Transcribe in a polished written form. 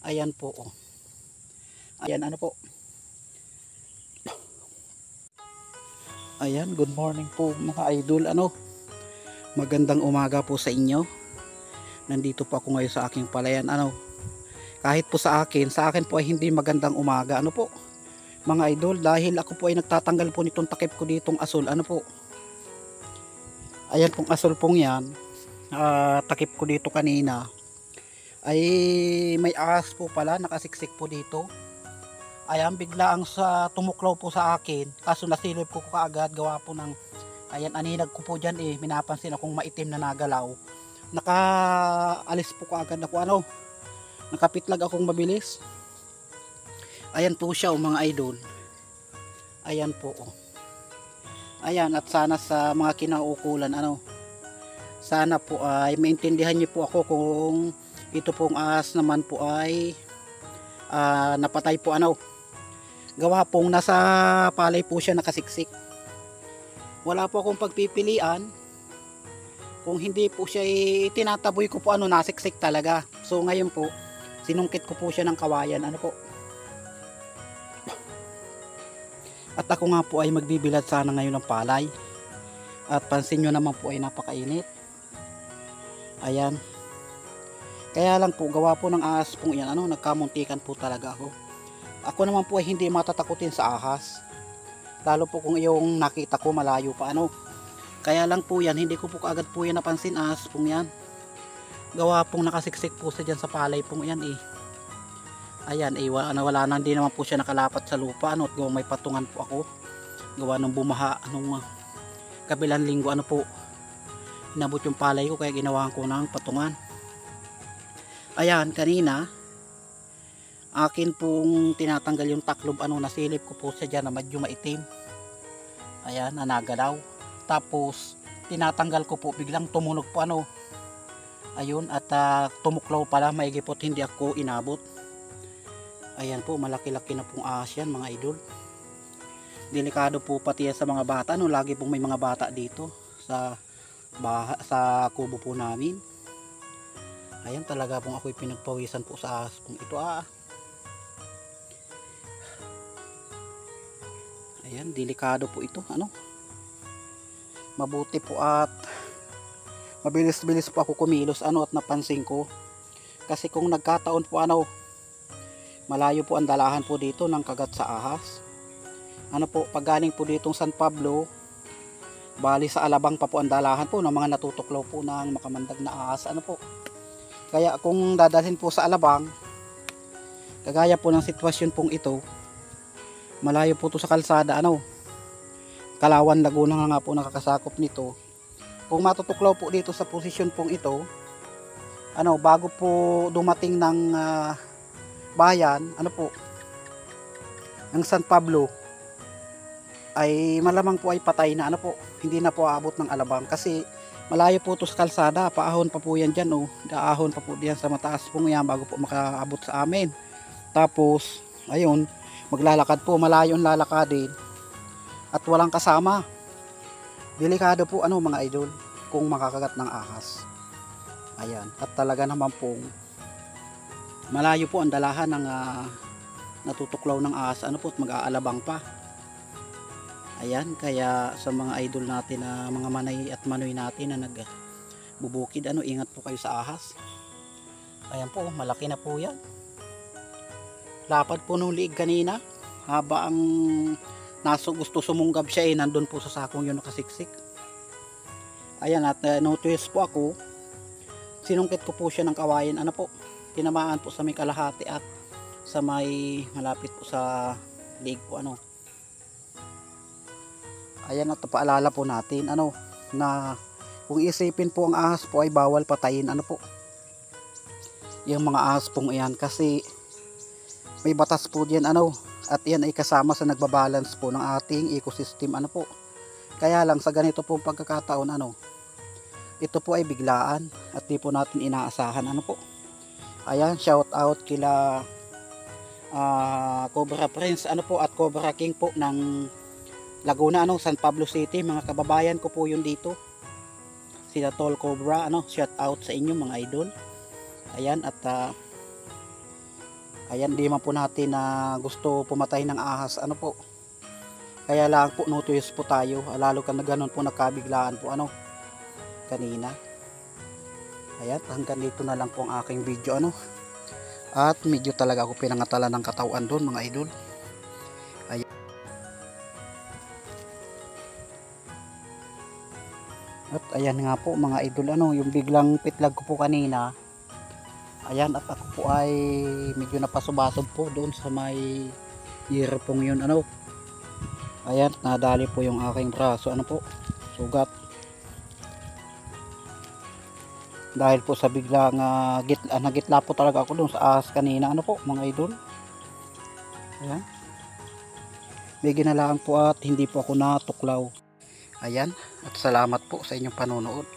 Ayan po, oh. Ayan, ano po. Ayan, good morning po mga idol. Magandang umaga po sa inyo. Nandito po ako ngayon sa aking palayan. Kahit po sa akin po ay hindi magandang umaga. Mga idol, dahil ako po ay nagtatanggal po nitong takip ko ditong asul. Ayan pong asul pong yan. Takip ko dito kanina. Ay may ahas po pala, nakasiksik po dito. Ayan, bigla ang tumuklaw po sa akin. Kaso nasilip ko kaagad, gawa po ng, ayan, aninag ko po dyan minapansin akong maitim na nagalaw. Nakaalis po kaagad ako, nakapitlag akong mabilis. Ayan po siya, mga idol. Ayan po, oh. Ayan, at sana sa mga kinaukulan, sana po ay maintindihan niyo po ako kung ito pong ahas naman po ay napatay po, gawa pong nasa palay po siya nakasiksik. Wala po akong pagpipilian. Kung hindi po siya tinataboy ko po, nasiksik talaga. So ngayon po, sinungkit ko po siya ng kawayan, At ako nga po ay magbibilad sana ngayon ng palay. At pansin nyo naman po ay napakainit. Ayan. Kaya lang po, gawa po ng ahas pong yan, nagkamuntikan po talaga ako. Ako naman po ay hindi matatakutin sa ahas. Lalo po kung yung nakita ko malayo pa, Kaya lang po yan, hindi ko po kaagad po yan napansin, ahas pong yan. Gawa pong nakasiksik po siya dyan sa palay pong yan Ayan, wala na, hindi naman po siya nakalapat sa lupa, at gawa may patungan po ako. Gawa ng bumaha, kabilang linggo, inabot yung palay ko, kaya ginawahan ko ng patungan. Ayan, kanina akin pong tinatanggal yung taklob, nasilip ko po siya dyan na medyo maitim. Ayan, nanagalaw. Tapos tinatanggal ko po, biglang tumunog po, ayun, at tumuklaw pala, maigipot hindi ako inabot. Ayan po, malaki-laki na pong ahas yan, mga idol. Delikado po pati sa mga bata, lagi pong may mga bata dito sa kubo po namin. Ayan, talaga pong ako'y pinagpawisan po sa ahas pong ito. Ayan, delikado po ito, mabuti po at mabilis-bilis po ako kumilos, at napansin ko. Kasi kung nagkataon po, malayo po ang dalahan po dito ng kagat sa ahas. Pag galing po ditong San Pablo, bali sa Alabang pa po ang dalahan po ng mga natutuklaw po ng makamandag na ahas, Kaya kung dadalhin po sa Alabang, kagaya po ng sitwasyon pong ito, malayo po to sa kalsada, Kalawan, Laguna nga po nakakasakop nito. Kung matutuklaw po dito sa posisyon pong ito, bago po dumating ng bayan, ng San Pablo, ay malamang po ay patay na, hindi na po aabot ng Alabang. Kasi malayo po to sa kalsada, paahon pa po yan dyan, Daahon pa po diyan sa mataas pong yan bago po makaabot sa amin. Tapos, ayun, maglalakad po, malayong lalakadin at walang kasama. Delikado po, mga idol, kung makakagat ng ahas. Ayan, at talaga naman pong malayo po ang dalahan ng natutuklaw ng ahas, at mag-aalabang pa. Ayan, kaya sa mga idol natin na mga manay at manoy natin na nagbubukid, ingat po kayo sa ahas. Ayan po, malaki na po yan. Lapad po nung liig kanina, haba ang gusto sumunggab siya, nandun po sa sakong yun nakasiksik. Ayan, at notice po ako, sinungkit ko po siya ng kawayan, tinamaan po sa may kalahati at sa may malapit po sa liig po, Ayan, at paalala po natin, na kung isipin po ang ahas po ay bawal patayin, yung mga ahas pong iyan, kasi may batas po diyan, at yan ay kasama sa nagbabalance po ng ating ecosystem, Kaya lang sa ganito pong pagkakataon, ito po ay biglaan at di po natin inaasahan, Ayan, shout out kila Cobra Prince, at Cobra King po ng Laguna, San Pablo City, mga kababayan ko po yun dito. Sila Tol Cobra, shout out sa inyo, mga idol. Ayan, at Ayan, di man po natin na gusto pumatay ng ahas, ano po. Kaya lang po notice po tayo, lalo ka na ganun po nagkabiglaan po ano kanina. Ayan, hanggang dito na lang po ang aking video ano. At medyo talaga ako pinangatala ng katawan doon mga idol. Ayan. At ayan nga po mga idol ano, yung biglang pitlag ko po kanina. Ayan, at ako po ay medyo napasubasob po doon sa may year pong yun ano. Ayan, nadali po yung aking braso ano po, sugat. Dahil po sa biglang nagitla po talaga ako doon sa ahas kanina ano po mga idol. Ayan. May ginalaan po at hindi po ako natuklaw. Ayan, at salamat po sa inyong panonood.